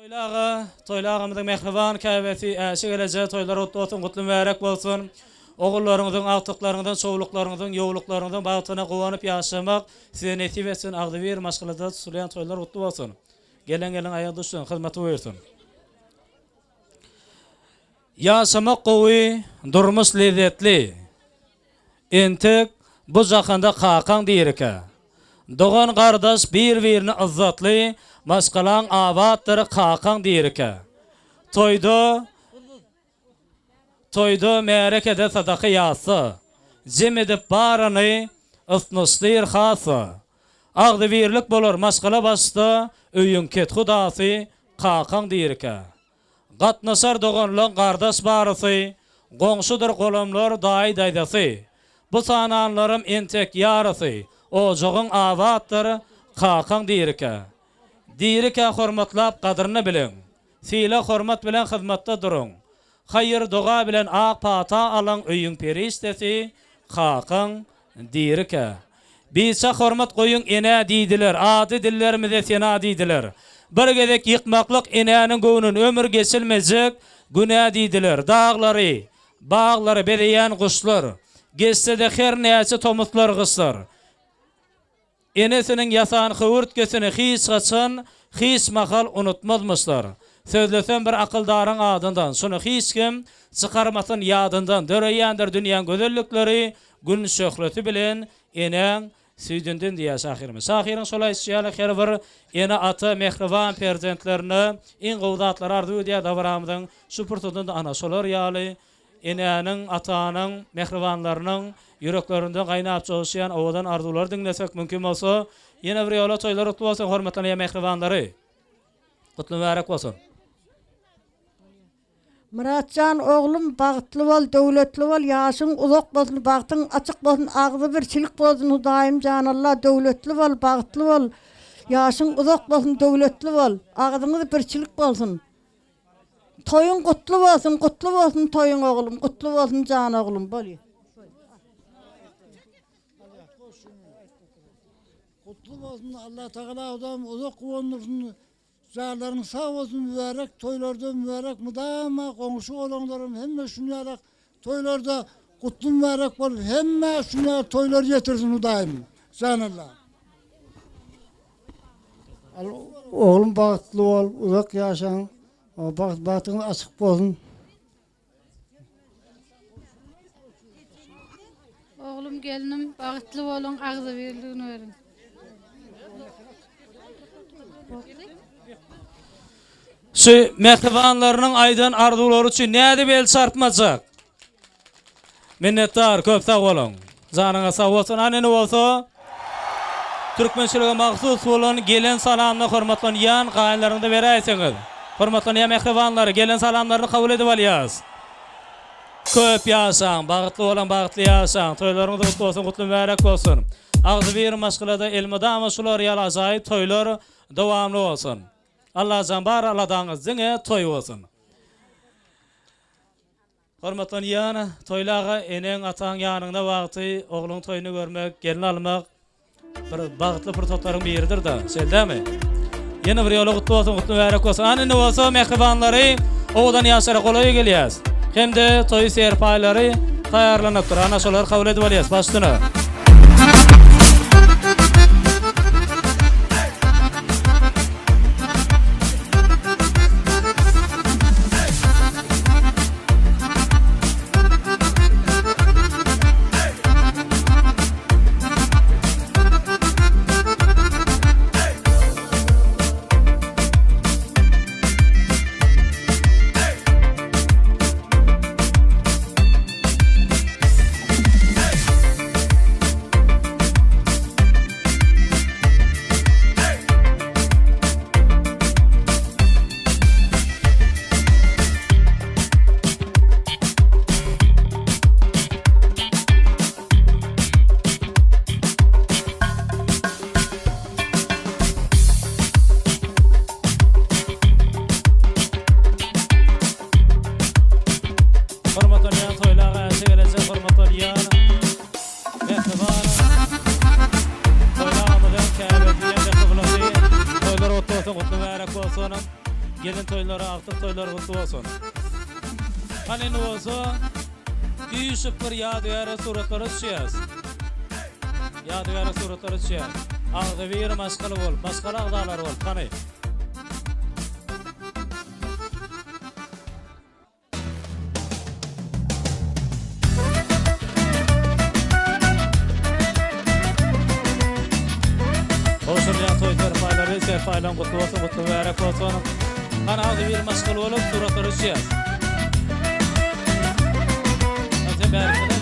Toylağımızın mehriban kəbəti əşi gələcək toylar otun qutlu mübarək olsun. Oğullarınızın, artıqlarınızın, çoğuluklarınızın, yoğuluklarınızın bağıtına qovanıp yaşamaq sizə nesib etsin. Ağdivir maşğılada tutulayan toylar qutlu olsun. Gelen ayağı düşsün, xizməti buyursun. Yaşamaq qovi, durmuş lezzetli. İntik bu жақында qaqan deyirikə. Doğan qardaş bir-birini izzatlı, başqalan avattır qaqan deyirikə. Toydu mərekədə sadaqı yası, cim edib barını, ısnışlayır xası. Ağdı birlik bolur maşqala başda, öyün ket xudası, qaqan deyirikə. Qatnaşar doğanlan qardaş barısı, qonşudur qolamlar dayı daydası. Bu sananlarım intek yarısı, oğuğun avattır qaqan deyirikə. Deyirikə xormatlap qadırını bilin, sila xormat bilen xizmatda durun. Hayır doğa bilen ağ pata alan öyün peristesi qaqan deyirikə. Bisa xormat qoyun ene deydiler, adı dillerimize sena deydiler. Bir gedek yıkmaklık enenin göğünün ömür geçilmeyecek günah deydiler. Dağları, bağları bereyen kuşlar, geçse de her neyse tomutlar kışlar. Enesinin yasan hıvırtkesini hiç kaçın, hiç makal unutmazmışlar. Sözlesen bir akıldarın adından, şunu hiç kim çıkarmasın yadından. Döreyendir dünyanın gözellükleri, gün şöhreti bilen enen süydündün diye şahirimiz. Şahirin solay işçiyalı hervir ene atı mehrivan perzentlerini in qovdatlar ardu diye davramdın. Süpürtudun da ana solar yali enenin, atanın, mehrivanlarının yüreklerinden qaynap çalışayan ovadan ardular dinlesek mümkün olsa yine bir yola toylar utlu olsun hormatlanan mehrivanları. Kutlu mübarek olsun. Muratcan oğlum bağıtlı ol, dövletli ol, yaşın uzak olsun, bağıtın açık olsun, ağzı bir çilik olsun, hudayım canallah, dövletli ol, bağıtlı ol, yaşın uzak olsun, dövletli ol, ağzınız bir çilik olsun. Toyun kutlu olsun toyun oğlum, kutlu olsun can oğlum, böyle. Kutlu olsun, Allah Teala adam uzak olsun. Zağların sağ olsun mübarek, toylarda mübarek, müdama komşu olanlarım hemme şunyarak toylarda kutlu mübarek olur, hemme şunyarak toylar getirsin daim. Canallah. Oğlum bağıtlı ol, uzak yaşan, bağıtın açık olsun. Oğlum gelinim bağıtlı olun, ağzı veriliğini verin. Şu mehrivanlarının aydan arzuları için neydi bel çarpmayacak? Minnettar, köp sağ olun. Canına sağ olsun, anene olsa. Türkmençiliğe mahsus olun, gelen salamını hormatlan yan qaynlarını da verəysiniz. Hormatlan ya mehrivanları, gelen salamlarını kabul edip alyaz. Köp yaşan, bağıtlı olan bağıtlı yaşan, toylarınız kutlu olsun, kutlu mübarek olsun. Ağzı bir maşgılada elmadama sular yal azayip toylar devamlı olsun. Allah zambar Allah'danız zine toy olsun. Hormatlan yana toylağa enen atan yanında vakti oğlun toyunu görmek, gelin almak bir bağıtlı fırsatların bir yeridir da. Selde mi? Yine bir yola kutlu olsun, kutlu mübarek olsun. Anne olsa mehribanları oğudan yaşara kolay geliyaz. Hem de toy serpayları tayarlanıptır. Ana solar kabul edip alıyaz. Baştına. Gelin toyları, artık toyları kutlu olsun. Hani ne olsun? Büyüşüp bir yadigarı suratları düşeceğiz. Yadigarı suratları düşeceğiz. Ağzı bir maşkalı ol, maşkalı ağdalar ol. Hani? Hoşurlayan toylar payları, serpaylan kutlu olsun, kutlu ve erek olsun. Hani ağzı bir maşkalı olup suratları düşeceğiz. Hadi berkele de.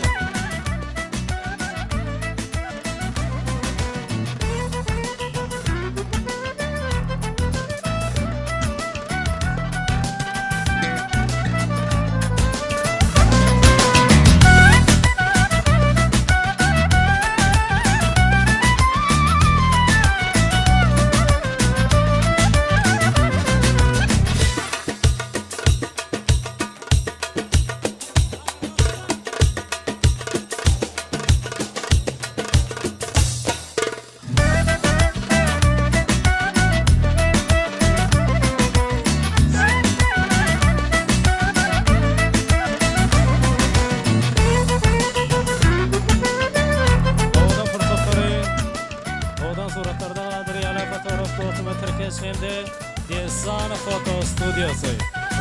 Odan suratlarda Adriana fotoğraf fotometrik şimdi Desana Foto Stüdyosu.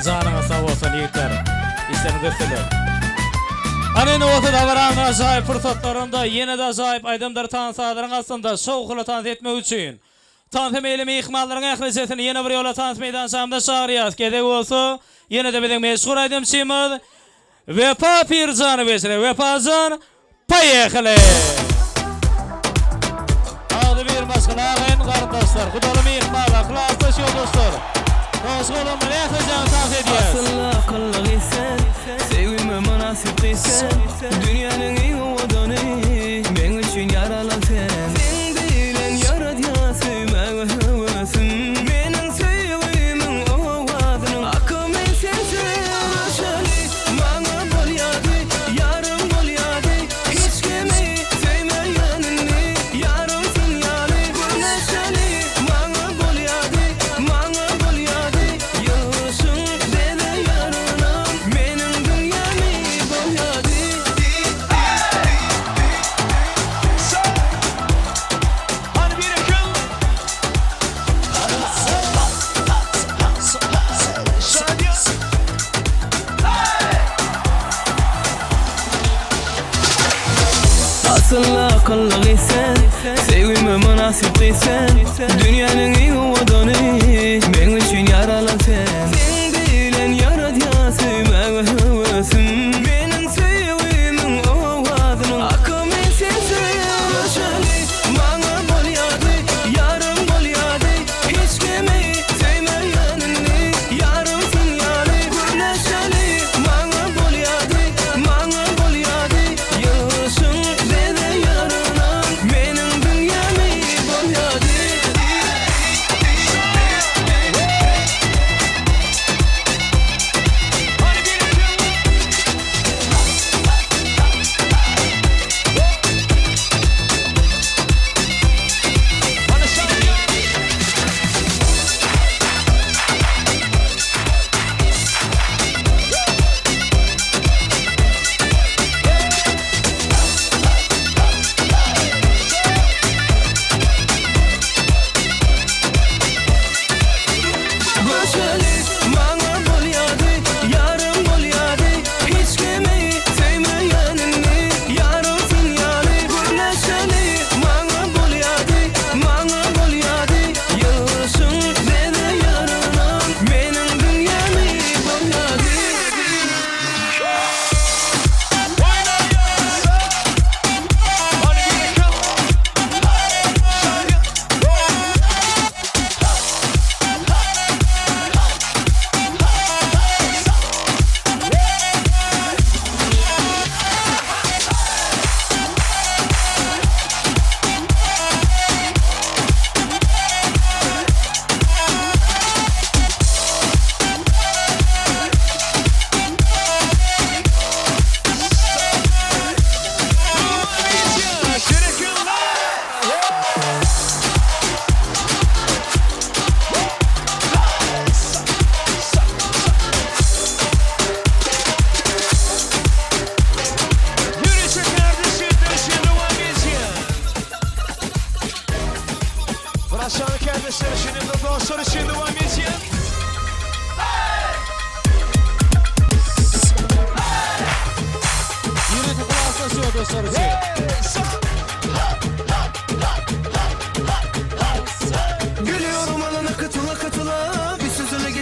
Canına sağ olsun yiğitler. İşlerini gösterir. Anene otu da varan acayip fırsatlarında yine de acayip aydındır tanısadırın aslında şovkulu tanıt etmek için. Tanıtım eylemi ihmalların ehlisetini yine bir yola tanıtmaydan şamda çağırıyaz. Gedek olsa yine de bizim meşhur aydımçımız Vefa Pircan'ı vesile. Vefacan payekli. Ağzı bir başkana ağayın kardeşler. Kudalım ihmal akıllı şey dostlar. Hoş olun ne yapacağım tanıt edeceğiz. Aslında akıllı isen, sevime münasip isen, dünyanın en odanı, ben için yaralı sen. Sen bilen yaradıya sevme hevesim, benim sevimin ovadının akım sensin. Aşalı, bana bol yadı, yarım bol yadı, hiç kimi sevmeyenini, yarım sinyali. Güneşeli, bana bol yadı, bana bol yadı, yaşın dede yarınam, benim dünyamı bol yadı. Hadi bir akıl. Aslında akıllı isen, sevime münasip isen, dünyanın en odanı, ben için yaralı sen. Sen bilen yaradıya sevme hevesim, benim sevimin ovadının akım sensin. Aşalı, bana bol yadı, yarım bol yadı, hiç kimi sevmeyenini, yarım sinyali. Güneşeli, bana bol yadı, bana bol yadı, yaşın dede yarınam, benim dünyamı bol yadı.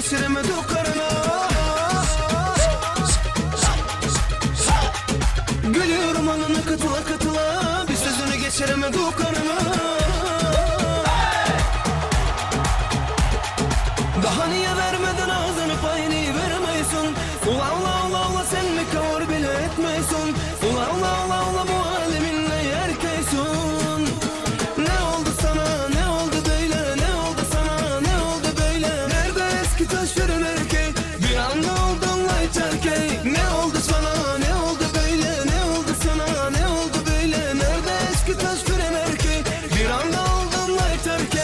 geçiremedi o karına. Gülüyorum alına katıla katıla, bir sözünü geçiremedi o karına. Daha niye vermeden ağzını payını veremeysin? Ula ula ula ula sen mi kavur bile etmeysin? Ula ula ula ula bu aleminle yerkeysin. Ne oldu sana, ne oldu böyle? Ne oldu sana, ne oldu böyle? Nerede eski taş veren erkek? Bir anda oldun light erkek. Ne oldu sana, ne oldu böyle? Ne oldu sana, ne oldu böyle? Nerede eski taş veren erkek? Bir anda oldun light erkek.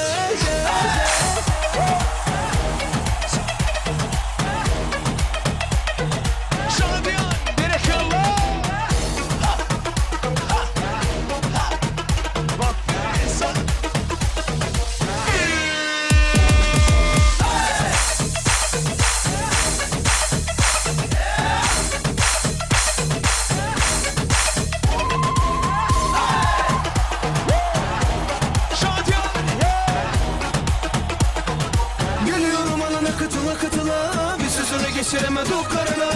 Gülüyorum alına katıla katıla, bir sözünü geçiremedi o karına.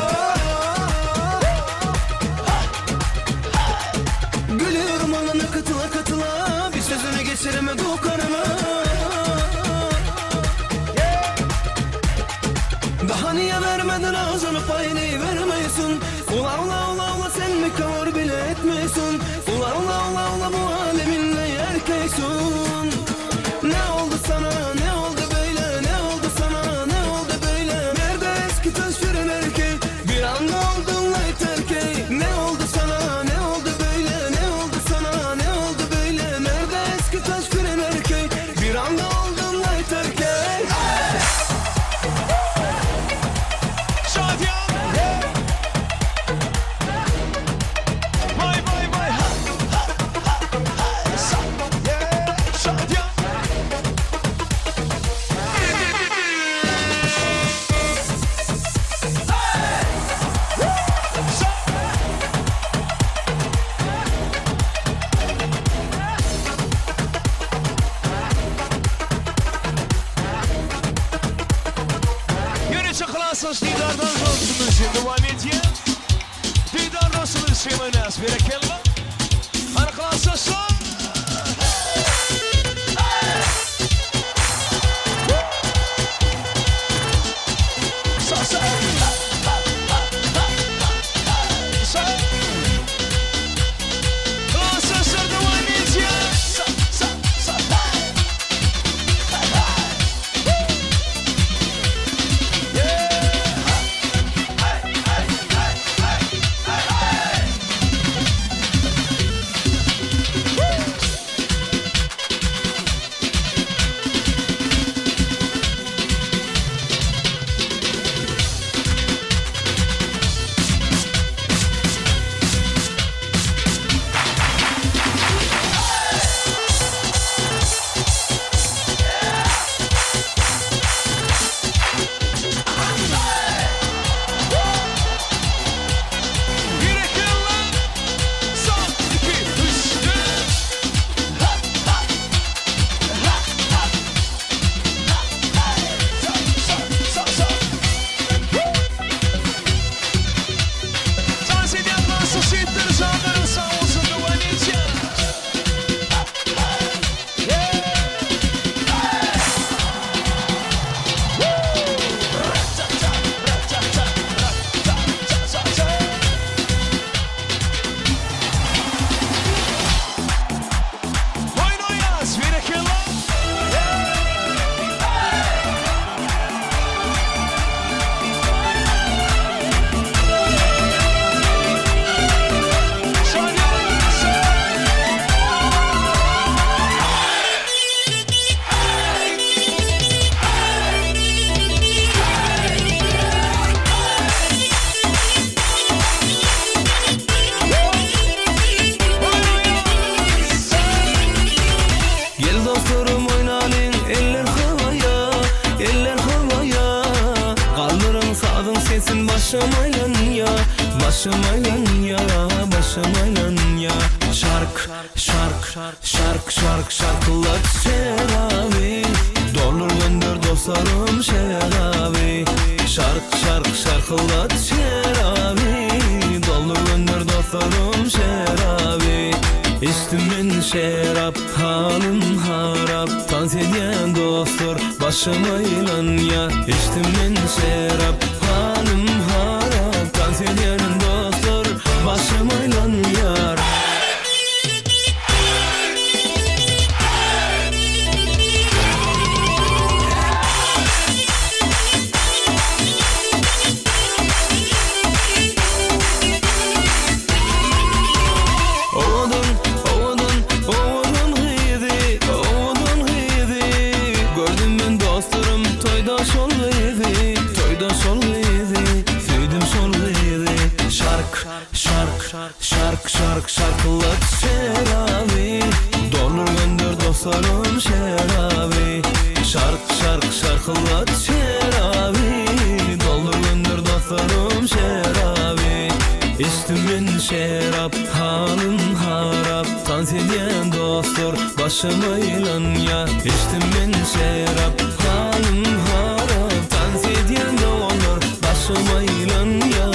Gülüyorum alına katıla katıla, bir sözünü geçiremedi o karına. Daha niye vermeden ağzını payını vermeyesin? Ula ula ula ula sen mi kavur bile etmeyesin? Ula ula ula ula bu aleminle yerkeysin. Ne oldu sana, ne oldu böyle? Ne oldu sana, ne oldu böyle? Nerede eski taş veren erkek? Bir anda oldun light erkek. Ne oldu sana, ne oldu böyle? Ne oldu sana, ne oldu böyle? Nerede eski taş veren erkek? Bir anda oldun light erkek. Yönetici klasınız Didar'dan zorsunuz şimdi devam ediyor. Didar nasılsınız Şeymanaz? Berekelle. Hani klasın Başım aylan ya, başım aylan ya, başım aylan ya. Şark, şark, şark, şark, şarkılat şerabi. Dolur gönder dostlarım şerabi. şark şarkılat şerabi Doldur gönder dostlarım şerabi İçtimin şerap halim harap Dans eden dostlar başıma ilan yar İçtimin şerap halim harap Dans eden dostlar başıma ilan yar Şark şarkılat şerabi Dolur gönder dostlarım şerabi Şark şarkılat şerabi Doldur gönder dostlarım şerabi İçtimin şerap halim harap Dans eden dostlar başıma ilan yar İçtimin şerap halim harap Dans eden dostlar başıma ilan yar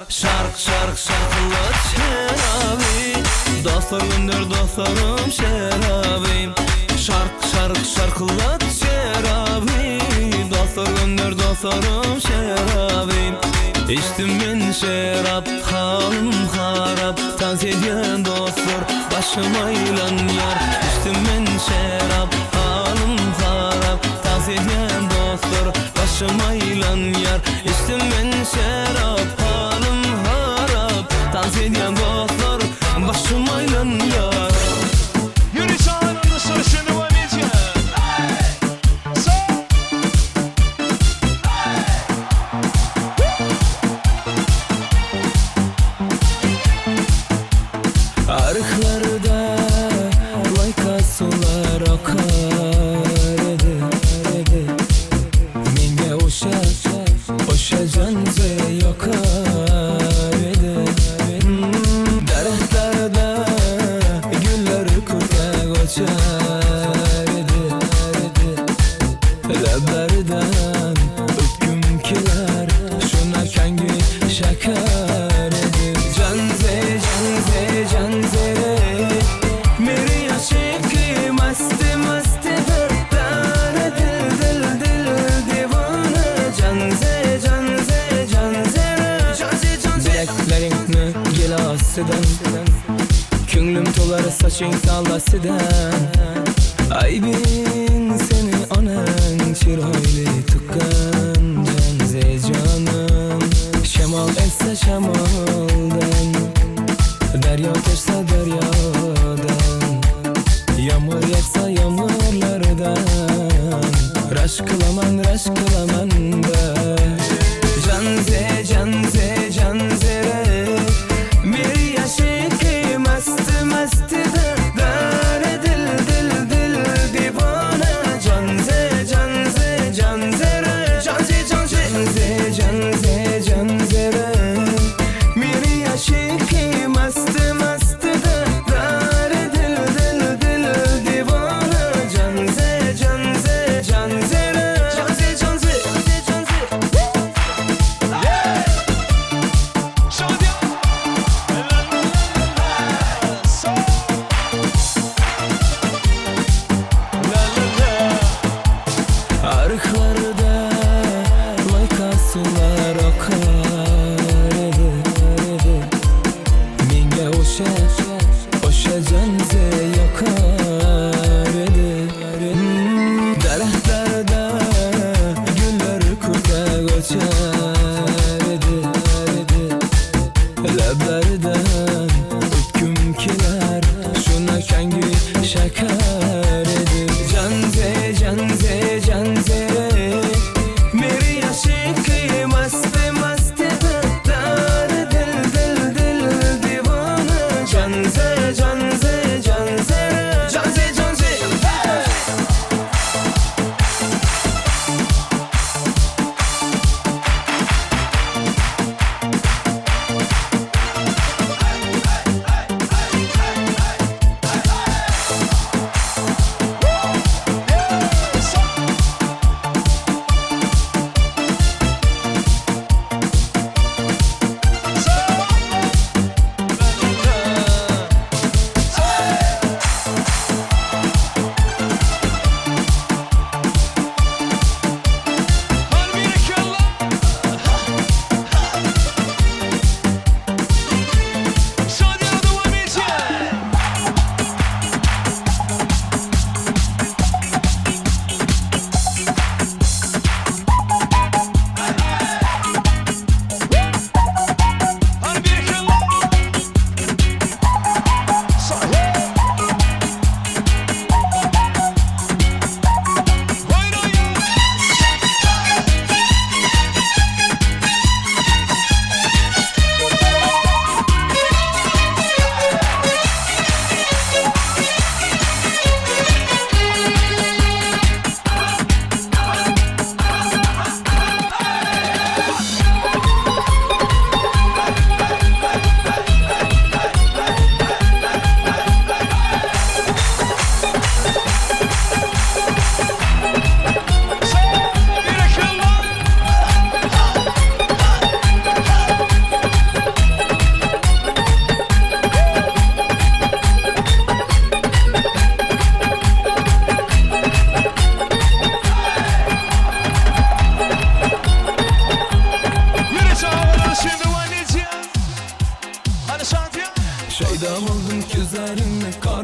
Şark şarkılat şerabi Dostlar gönder dostlarım şerabi Şark şarkılat şerabi Dostlar gönder dostlarım şerabi İçtimin şerap halim harap Dans eden dostlar başıma ilan yar İçtimin şerap halim harap Dans eden dostlar başıma ilan yar İçtimin şerap halim harap Dans eden dostlar başıma ilan yar Юрий Салонов, совершенно моментально. Arıklarda layka sular akar edi Menge oşa canze yakar edi Dertlerde güller kurtak açar edi Leblerden öpküm kiler şuna kengi şeker edi Canze मेरी आशिकी मस्त मस्त दर्दाना दिल दीवाना canze Bileklerini gilasıdan Künglüm tolar saçın sallasıdan Aybin seni anan çiroyli tıkan Canze canım Şemal etse şemaldan Derya geçse deryadan Yağmur yağsa yağmurlardan Raş kılaman da Canze Meri aşıkı mast dardane dil divana Canze Meri aşıkı mast dardane dil divana Canze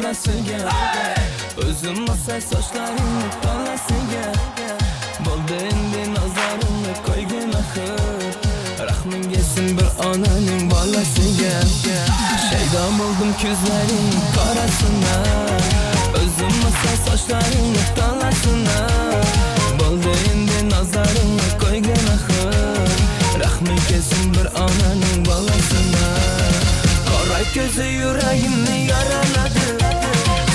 ballasıga Özüm masa saçlarını ballasıga Boldu endi nazarını koygin ahır Rahmin gelsin bir ananın ballasıga Şeyda buldum küzlerin karasına Özüm masa saçlarını ballasına Boldu endi nazarını koygin ahır Rahmin gelsin bir ananın ballasına Kara gözü yüreğimi yaraladı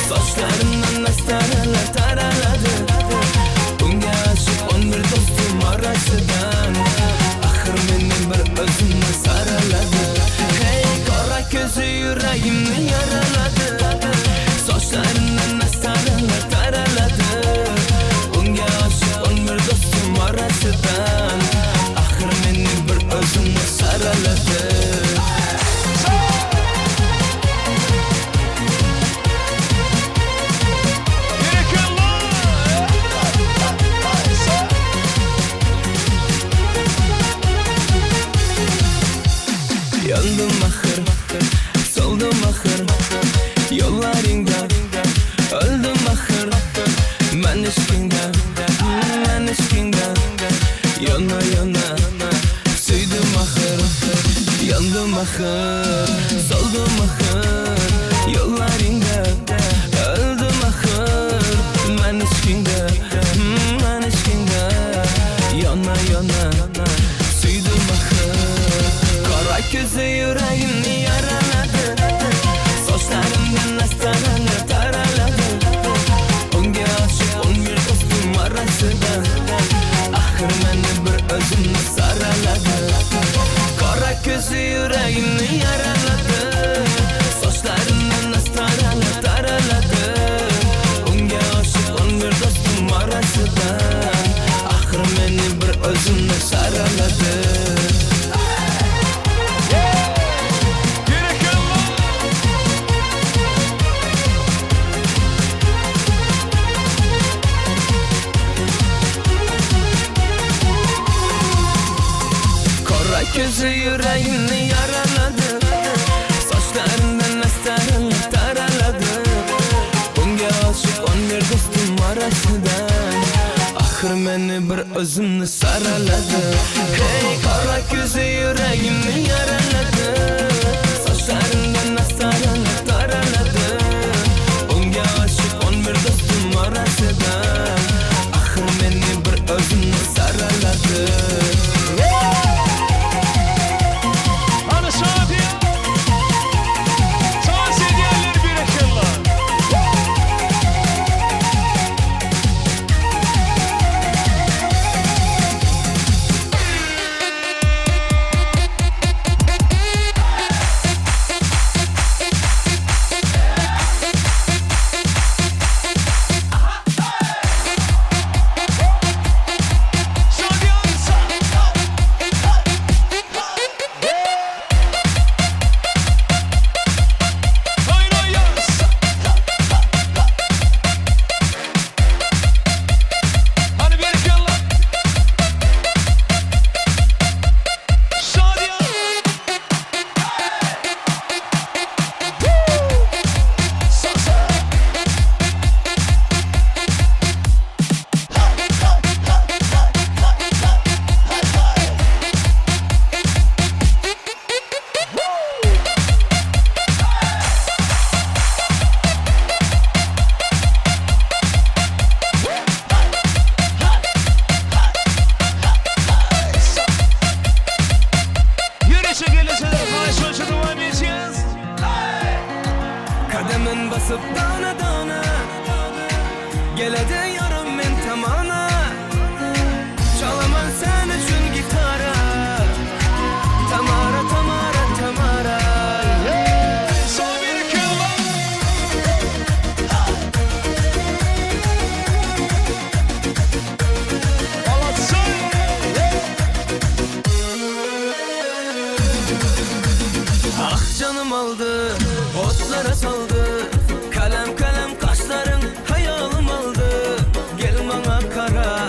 Saçlarımdan astaralar taraladı Bunga aşık 11 dostum arasından Ahır benim bir özümle saraladı Hey kara gözü yüreğimi yaraladı Saçlarımdan astaralar taraladı Bunga aşık 11 dostum arasından Ahır benim bir özümle saraladı Yandım ahır, soldum ahır Yollarında öldüm ahır Ben eşkinden Yana yana süydüm ahır Yandım ahır, soldum ahır Yollarında öldüm ahır Ben eşkinden Yana yana süydüm ahır Kara gözü yüreğimi yaraladı Saçlarımdan astarını taraladı Onga aşık 11 dostum arasında Ahır beni bir özümle saraladı Kara gözü yüreğimi yaraladı Saçlarımdan astarını taraladı Onga aşık 11 dostum arasında Ahır beni bir özümle saraladı Gözü yüreğimi yaraladı Saçlarından astarını taraladı Bunga aşık 11 dostum arasından Ahır beni bir özümle saraladı Hey kara gözü yüreğimi yaraladı Saçlarından astarını taraladı Bunga aşık 11 dostum arasından Ahır beni bir özümle saraladı Kademin basıp dana dana Gelede yarım men tamana Çalaman sen için gitara Tamara tamara tamara Son bir kelime Anlatsın Ah canım aldı otlara saldı Kalem kalem kaşların hayalım aldı Gel bana kara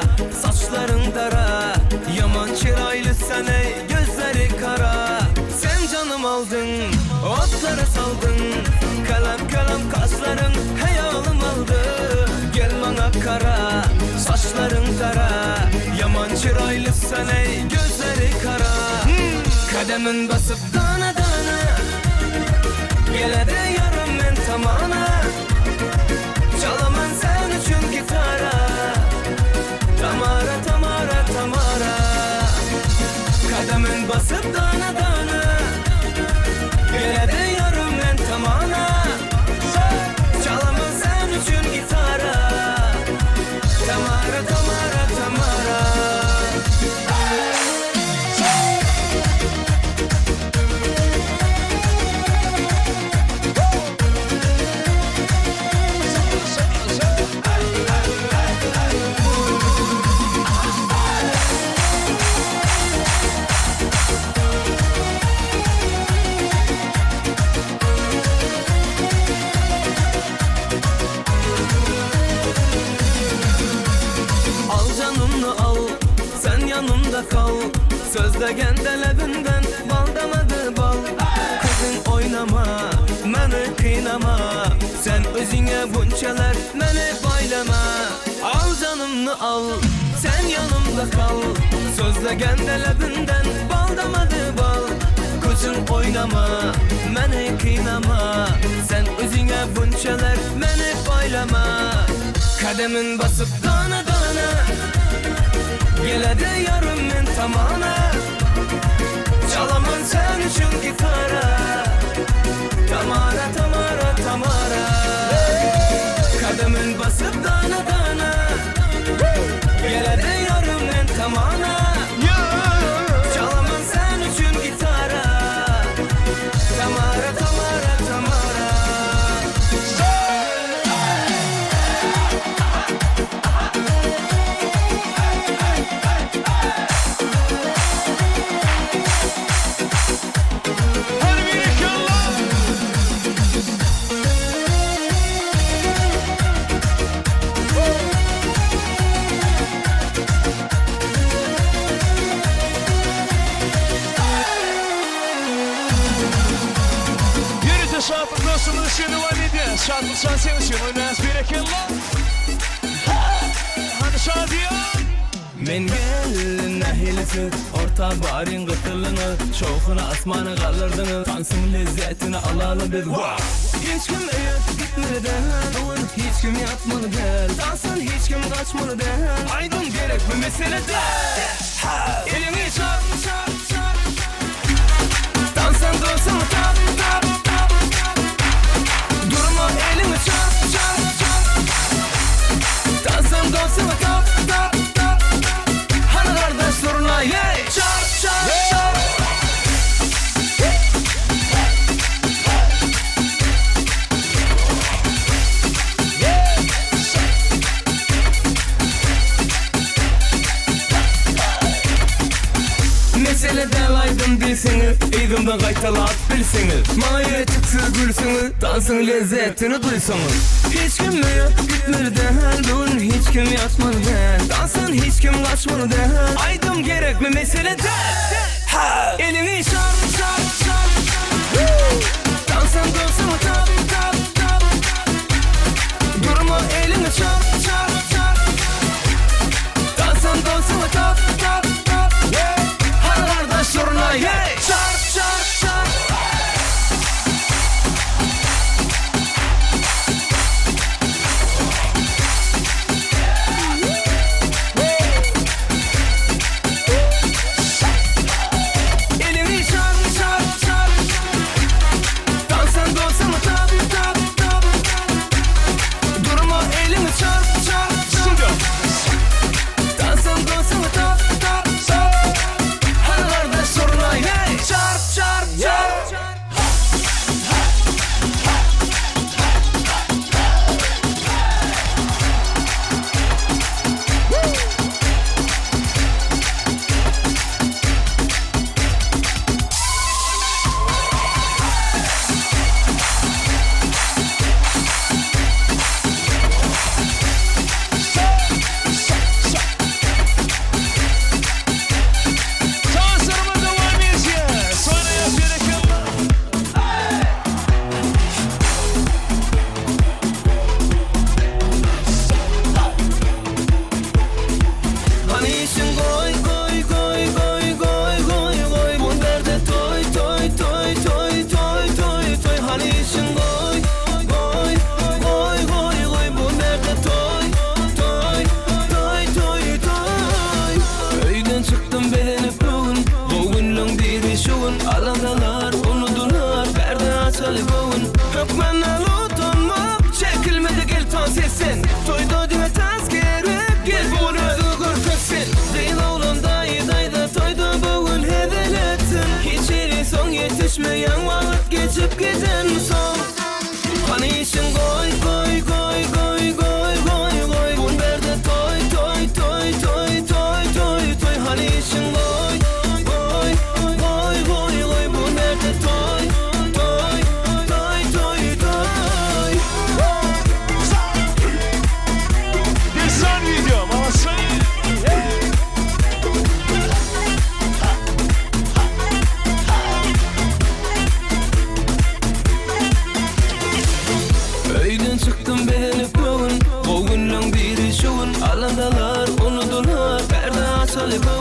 saçların dara Yaman çıraylı sen ey gözleri kara Sen canım aldın otlara saldın Kalem kalem kaşların çıraylı sen ey gözleri kara Kademin basıp dana dana Gele de yarım men tamana Çalaman sen üçün gitara Tamara tamara tamara Kademin basıp dana dana Gele de yarım men tamana Çalaman sen üçün gitara Tamara tamara tamara Al canımı al, sen yanımda kal Sözlegen delebinden bal damadı bal Kızın oynama, meni kıynama Sen özüne bunçeler, meni baylama Al canımı al, sen yanımda kal Sözlegen delebinden bal damadı bal Kızın oynama, meni kıynama Sen özüne bunçeler, meni baylama Kademin basıp dana dana Gele de yarım men tamana Çalaman sen üçün gitara Tamara tamara tamara Kademin basıp dana dana Gele de yarım men tamana Çalaman sen üçün gitara Tamara tamara tamara Hadi bir yakala. Yürüte şartın dostumuz için devam ediyor. Şartın şansın için oynayız bir yakala. Hadi şartıyor. Men gel nahilisi orta barin gıtılını Şoğuna asmanı kaldırdını Tansın lezzetini alalım biz Hiç kim öğüt gitmedi Doğun hiç kim yapmalı gel Dansın hiç kim kaçmalı del Aydın gerek bir mesele del Elini çak çak çak Dansın dursun tap tap tap Durma elini çak çak çak Dansın dursun tap tap tap Hani kardeş soruna ye çak çak çak Mesele del aydın bilsiniz Eydimden kaytalat bilsiniz Maya çıksız gülsünüz Dansın lezzetini duysanız Hiç kim gitmedi del hiç kim yatmadı del Dansın hiç kim kaçmadı del Aydım gerek mi mesele del Elini şar şar şar Dansın dursun tap tap tap Durma elini çar çar çar Dansın dursun tap tap tap Hadi kardeş soruna ye çar çar çar Elini çar çar çar Dansın dursun tap tap tap Durma elini çar çar çar Dansın dursun tap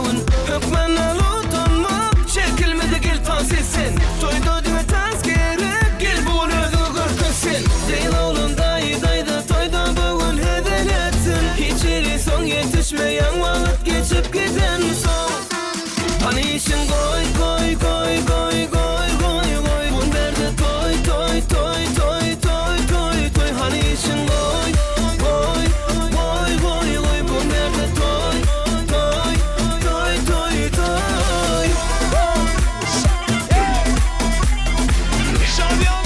bugün Hükmen alutanma Çekilmedi gel tansizsin Toyda düve ters gerek Gel bugün özü kırkısın Değil oğlum dayda Toyda bugün heden etsin Hiçbiri son yetişmeyen vakit geçip giden son Hani işin koy koy koy koy koy koy koy Bun berde toy toy toy toy toy toy toy Hani işin koy koy koy koy koy Bun berde toy toy toy toy toy Şampiyon.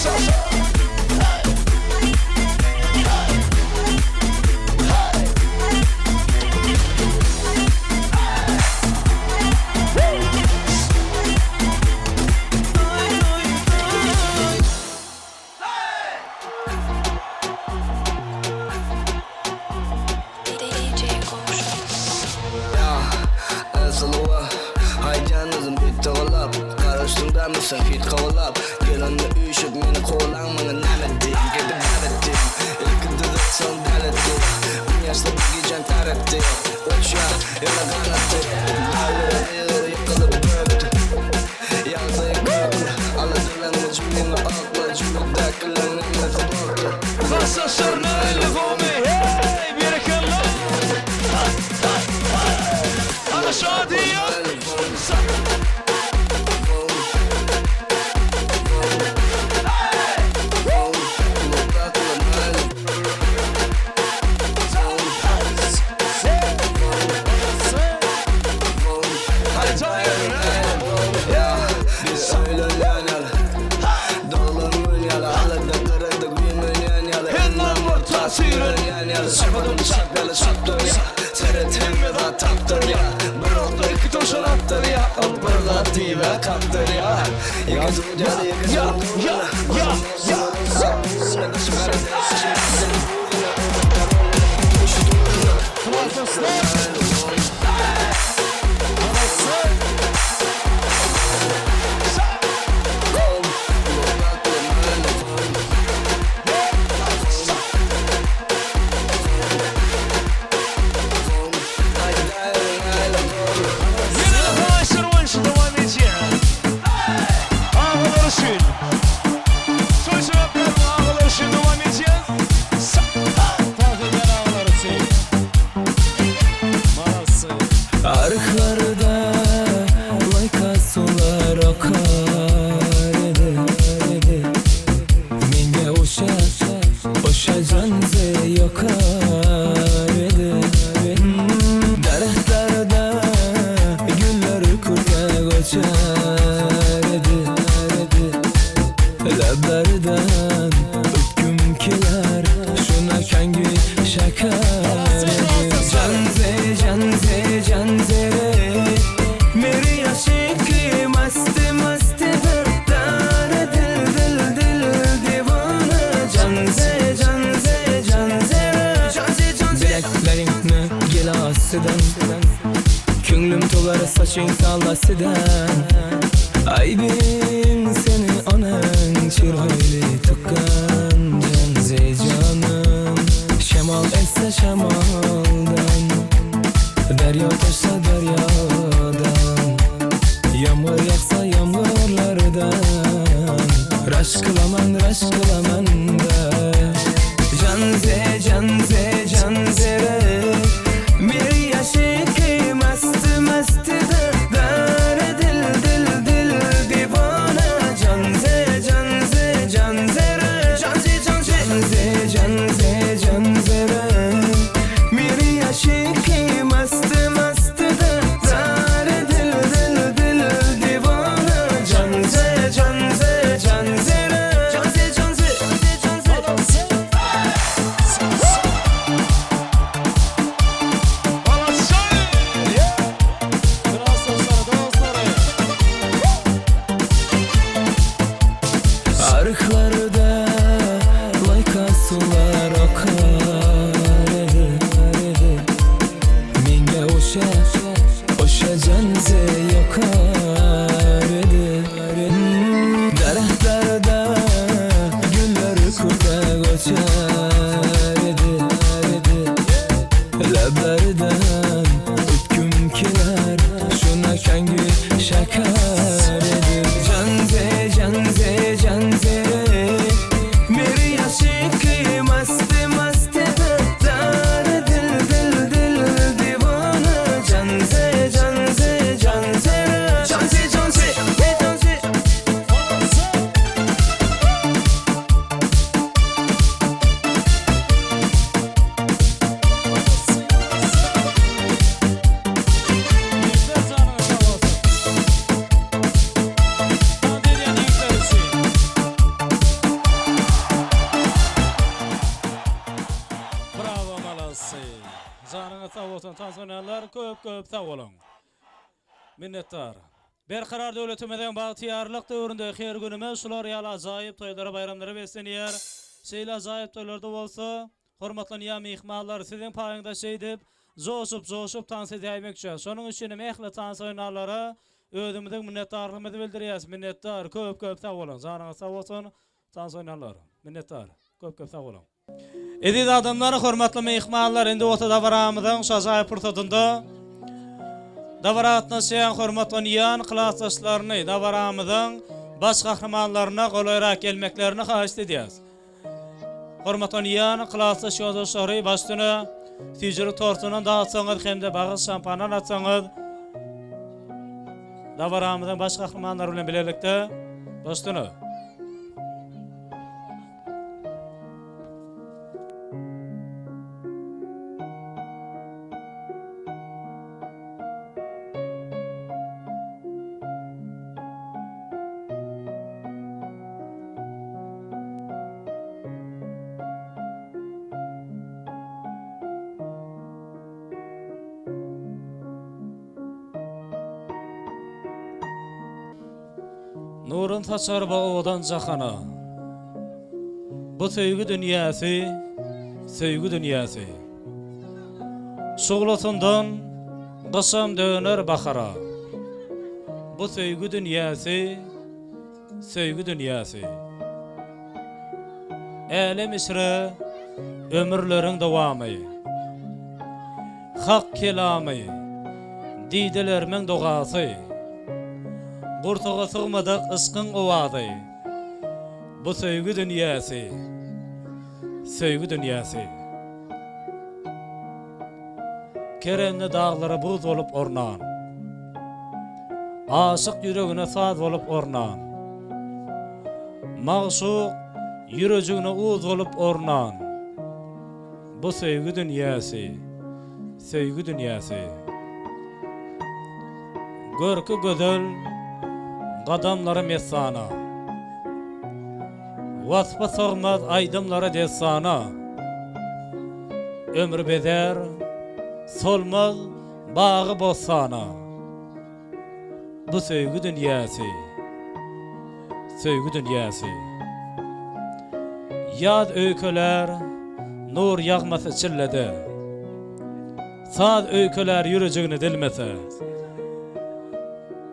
Sasa. Haycanızım bitti olap Karıştırda mısın fit kovalap Gelenle üşüp meni kovalanmanı nemedim Gibi nemedim İlkinde de son deledim Bu yaşta bir gecen taretti Uç ya yana kanattı Ağları yıkılıp böptü Yalda yıkıldı Aladılarını cümleni akla Cümledakilerini kapattı Sasa Şarnel Gomi. Hey barakallah. Ana Şadiye. Hadi Tahir. Biz öyle yanal Dolanın yala Alada kırıldık bilmeyen yala Hennan var tasirin. Yanal Sarmadım sakları sattır ya Seret hemmeda taktır ya Bir oldu iki toşan attır ya Albarla dive kaptır ya İkisi bu cadı ikisi Ya bu ya ya ya. Yine arkadaşlar oyuncu devam edeceğiz. Ağlar için. Soy sebeplerle ağlar için devam edeceğiz. Tahilden ağlar için. Marası. Arıklarda layka sular akar edi Menge oşa canze yokar edi Derehtarda güller kurga goçar edi Lablardan öpküm keler şuna kengi şakar edi Canze canze Meri aşıkı mast dardane dil divana Canze Bileklerini gel asıdan Künglüm tolar saçın sallasıdan Aybin seni anan çirhayli tukkan Canze canım Şemal esse şemaldan Derya taşsa deryadan Yağmur yağsa yağmurlardan Raş kılaman da Canze Bir yaşıkı mast dardane dil divana Canze Bir yaşıkı mast dardane dil divana Canze Arıklarda layka sular akar Menge oşa canze yokar Derehtarda güller kurda goçar Lab gözlerden öpküm keler şuna kengi şeker edir canze canze canze meri aşık mast mast dar dil dil dil divana canze canze canze canze canze canze Bizler canına sağ olsun. Tadiriyen yüklerisi. Bravo malası. Canına sağ olsun. Tansiyonerler köp sağ olun. Minnettar. Berqarar döwletimizden bagtiyarlyk döwründe her günüme şular ýaly ajaýyp toýlara bayramlara beslenýär. Şeýle ajaýyp toýlarda bolsa, hormatlanýan mehmanlar siziň paýyňda şeýdip, joşup tans edýärmekçi. Şonuň üçin mehli tans oýnarlara özümiziň minnetdarlygymyzy bildirýäs. Minnettar, köp sag bolun. Janyňyz sag bolsun, tans oýnarlar. Minnettar, köp sag bolun. Ediz adamlar, hormatly mehmanlar, endi otada baramyzyň şu ajaýyp pursatynda Davaratna şeýan hormatlanýan klassdaşlaryny, davaramyzyň baş gahramanlaryna golayrak gelmeklerini haýyş edýäs. Hormatlanýan klassdaş ýoldaşlary başdyna tijiri tortunan dağıtsaňyz hemde bagyş şampanan atsaňyz davaramyzyň baş gahramanlary bilen bilelikde başdyna. Nurun saçar odan jahana. Bu söýgü dünýäsi, söýgü dünýäsi. Şoglatyndan gysam döner bahara. Bu söýgü dünýäsi, söýgü dünýäsi. Elem isre ömürleriň dowamy. Hak kelamy, diýdilerimiň dogasy. Gurtaga sığmadak ısqın owazy. Bu söýgü dünýäsi, söýgü dünýäsi. Keremli dağlara buz olup ornan. Aşık yüregine saz olup ornan. Mağşuk yüreğine uz olup ornan. Bu söýgü dünýäsi, söýgü dünýäsi. Görkü gözel qadamları mesana. Vasfa sormaz aydımlara desana. Ömrü beder, solmaz bağı bosana. Bu söýgü dünýäsi, söýgü dünýäsi. Yad öýkeler nur ýagmasy çillede. Saz öýkeler ýüregini dilmese.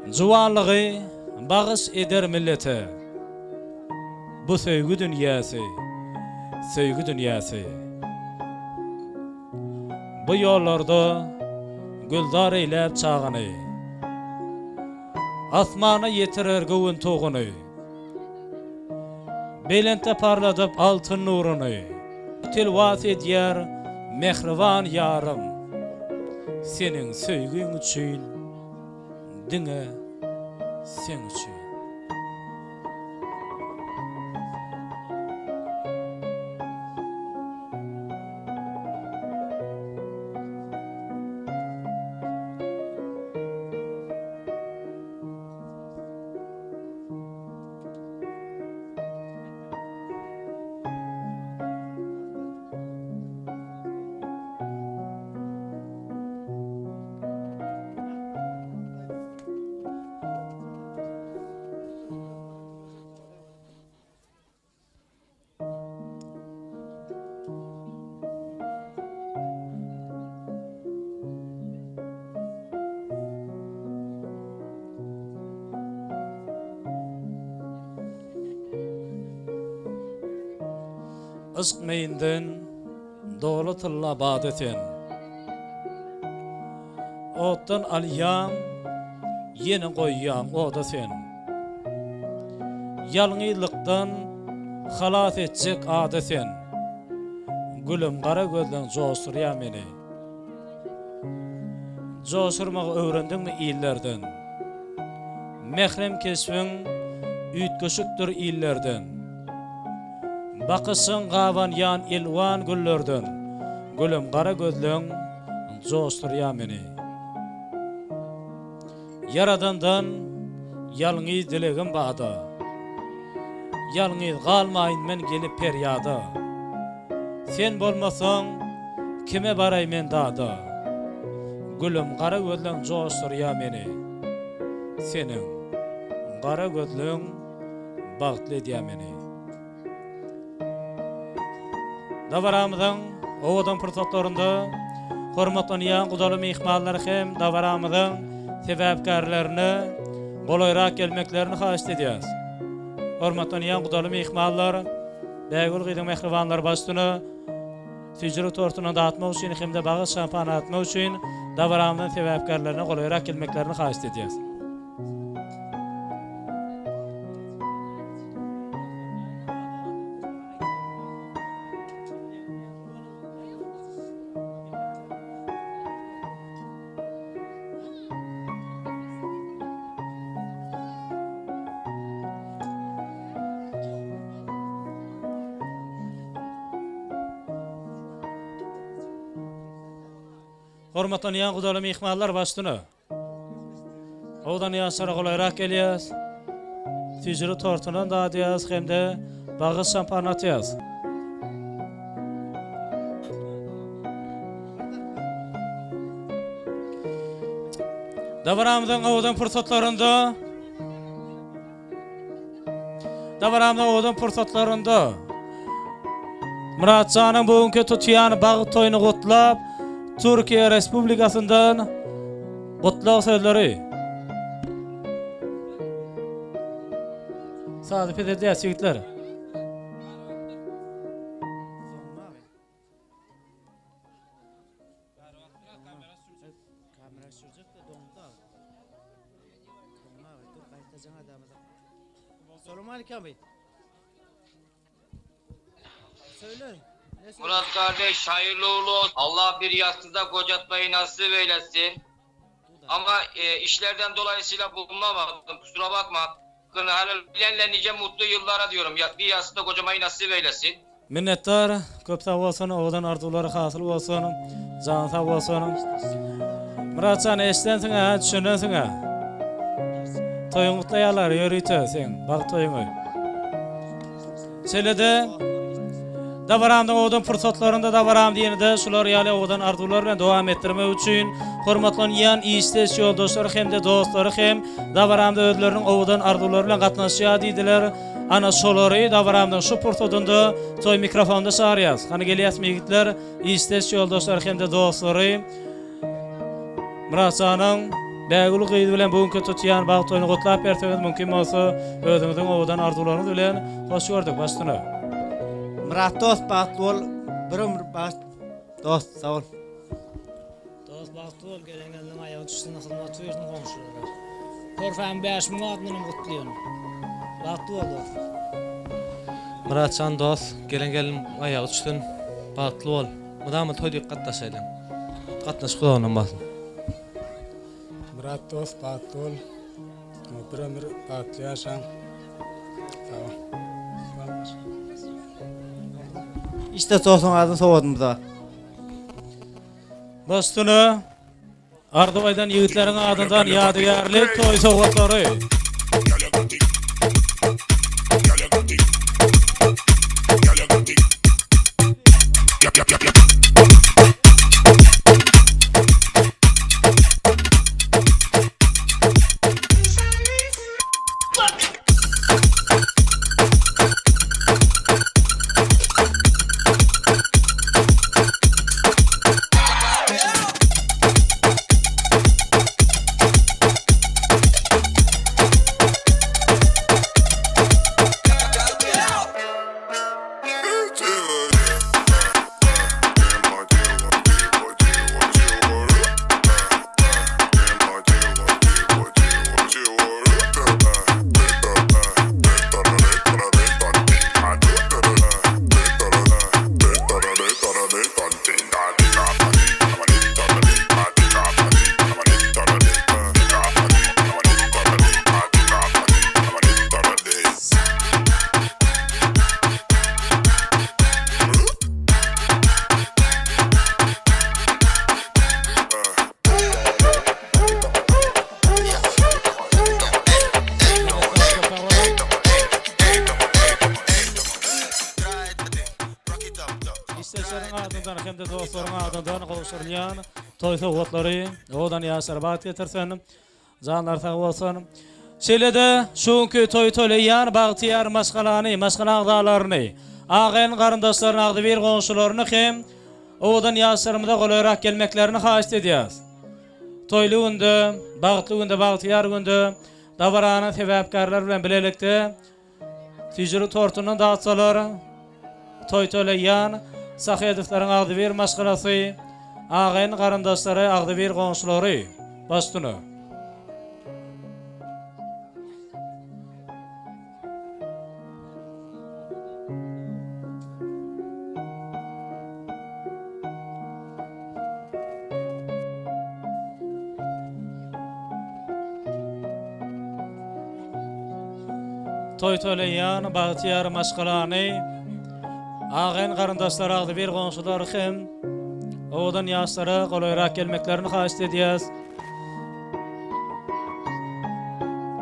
Juwanlygy bagış eder millete. Bu söýgü dünýäsi, söýgü dünýäsi. Bu ýollarda güldar eýläp çağany. Asmana ýetirer gowun toguny. Belente parladyp altyn nuruny. Tilwas edýär mehriban ýarym. Seniň söýgüň üçin diňe sen üçin. Aşk meyinden dolatylla bad eten. Otdan alýan, ýene goýýan o da sen. Ýalňyzlykdan halas etjek ada sen. Gülüm gara gözden joşurýar meni. Joşurmagy öwrendiňmi illerden? Mehrem keswiň üýtgeşikdir illerden. Bakysyn gawan ýan ilwan güllerden. Gülüm gara gözleň joşurýar meni. Yaradandan ýalňyz dilegim bada. Ýalňyz galmaýyn men gelip peryada. Sen bolmasaň kime baray men dada. Gülüm gara gözleň joşurýar meni. Senin gara gözleň bagtly edýär meni. Davaramyzyň owadan pursatlarynda hormatlanýan gudaly mehmanlar hem davaramyzyň sebäpkärlerini golayrak gelmeklerini haýyş edýäs. Hormatlanýan gudaly mehmanlar, bägül gydyň mehribanlar başdyny Tücrü tortunan dağıtmak için hem de bağış şampanı atmak için davaramyň sebäpkärlerine golayrak gelmeklerini haýyş edýäs. Hormatlanýan gudaly mehmanlar başdyny. Odan ýaşara golayrak gelýäs. Tüjri tortunan dağıtýas hem de bagys şampan atýas. Davaramyň owadan pursatlarynda Muratjanyň bugünkü tutýan bagyt toýuny gutlap Türkiye Respublikasından gutlak sözleri. Sadi pederde sigitler. Murat kardeş hayırlı uğurlu olsun. Allah bir yastıda kocatmayı nasip eylesin. Ama işlerden dolayısıyla bulunamadım. Kusura bakma. Bilenle nice mutlu yıllara diyorum. Bir yastıda kocamayı nasip eylesin. Minnettar, köp sağ olsun, oğlan arzuları hasıl olsun, can sağ olsun. Muratcan eştensin ha, düşünensin ha. Toyun kutlayalar, yürüytü sen, bak toyunu. Selede, davaramda oğdan fırsatlarında davaramda yine de şular yali oğdan arzularla devam ettirme için hormatlanýan isteş yoldaşlar hem de dostları hem davaramda özlerinin oğdan arzularla gatnaşýar diýdiler. Ana şolary davaramdan şu portodunda toy mikrofonda çağırýas. Hani gelýäsmi ýigitler, isteş yoldaşlar hem de dostları. Muratjanyň bägül gyýdy bilen bugünkü tutýan bag toýuny gutlap berseňiz mümkin bolsa özüňiziň owadan arzularyňyz bilen hoş gördük başdyny. Murat dost bagtly bol, bir ömür dost sag ol. Dost bagtly bol, gelengelden aýagy düşsün, hyzmat bersin goňşulara. Korfam 5000 adnyny gutlaýan. Bagtly bol. Muratcan dost, gelen aýagy düşsün, bagtly bol. Mudamy toýda gatnaşaýlar. Gatnaş Hudaňdan basyn. Murat dost bagtly bol. Bir ömür bagtly ýaşaň. Sag ol. İşte soğusun adını soğudum da. Başdyny Ardabaydan ýigitleriň adyndan ýadygarlyk toý sowgatlary. hem de dostlaryň adyndan gowşurýan toý sowgatlary odan ýaşarbat getirsen janlar sag bolsun. Şeýle-de şuňky toý töleýän bagtyar maşgalany, maşgala agdalaryny, agen garyndaşlaryny, agdybir goňşularyny hem odan ýaşarmyda golarak gelmeklerini haýyş edýäs. Toýly günde, bagtly günde, bagtyar günde dawarany sebäpkarlar bilen bilelikde tijri tortunyň dağıtsalary toy töleýän sahyýetliklaryň agdybir maşgalasy, agen garyndaşlary, agdybir goňşulary başdyny. Toy töleýän bagtyar maşgalany agen garyndaşlar, agdybir goňşular hem odan ýaşlara golaýrak gelmeklerini haýyş edýäs.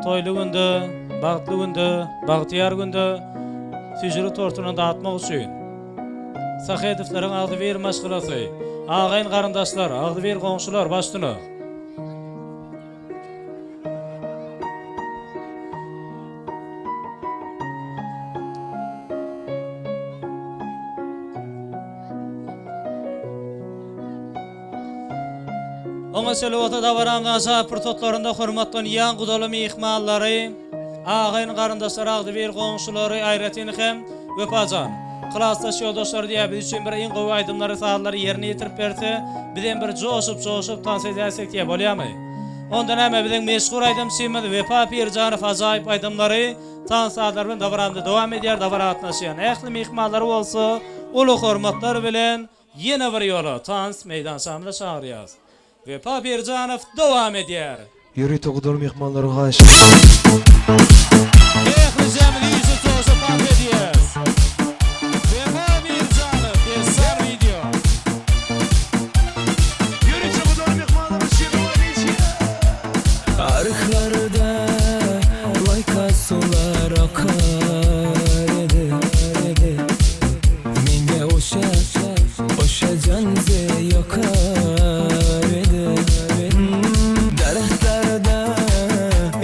Toýly günde, bagtly günde, bagtyar günde tijri tortuny dağıtmak üçin sahyýetliklaryň agdybir maşgalasy, agen garyndaşlar, agdybir goňşular başdyny. Oňa selawata dawaran gaza prototlarynda hormatlanýan gudaly mehmanlary, agen garyndaşlar, agdybir goňşulary aýratyn hem wepajan. Klasda şoýdoşlar diýip üçin bir iň gowy aýdymlary sahatlary ýerine ýetirip berse, bilen bir joşup tans edäsek diýip bolýarmy? Ondan hem bilen meşgul aýdym Symad Wepa Pirjanow ajaýyp aýdymlary tans sahatlary bilen dawaranda dowam edýär, dawara atnaşýan. Ähli mehmanlary bolsa, ulu hormatlar bilen ýene bir ýola tans meýdançamyna çagyrýas. Wepa Pirjanow dowam edýär. Ýüri togudaly mehmanlaryň haýyş. Ähli jämli ýüzü toşup edýär. Wepa Pirjanow desar video. Ýüri togudaly mehmanlaryň şeýle Arıklarda layka sular akar edi. Menge oşa canze yakar edi. Derehtlerde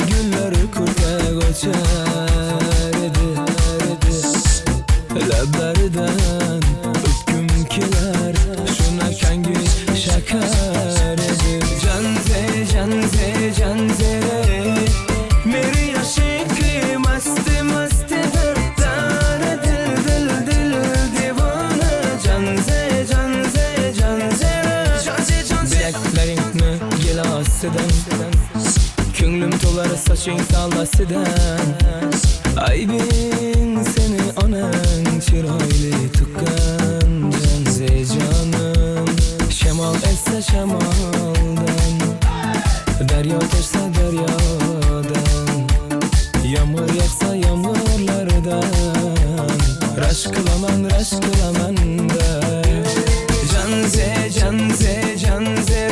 güller kurta goçar edi. Lablardan öpküm keler, şuna kangi şakar edi. Canze meri aşıkı masti dardar dil divana. Canze bileklerini gel asıdan, köngülüm tolar saçın sallasıdan. Aybin seni anan çiroyli tukkan. Canze canım şemal etse şemaldan, derya taşsa deryadan, yağmur yağsa yağmurlardan. Raşk kılaman da canze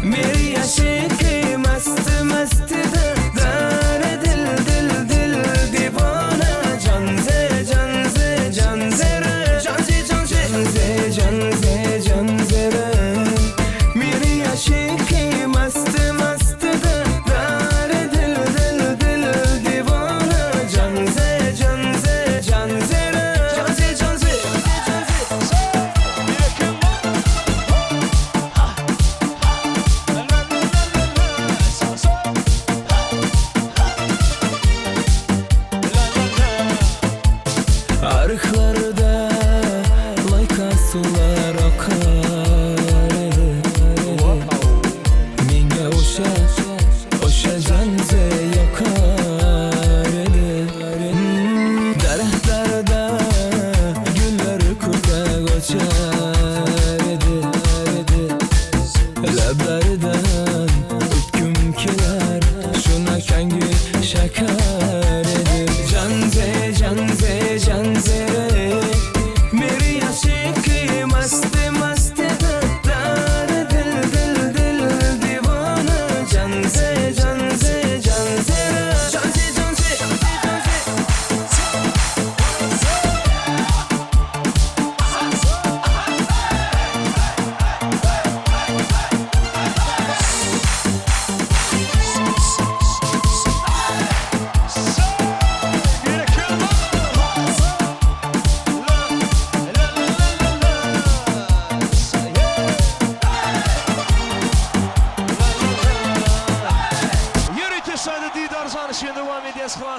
meri aşıkı masti dardar dil divana. Canze meri aşıkı masti dardar dil divana. Canze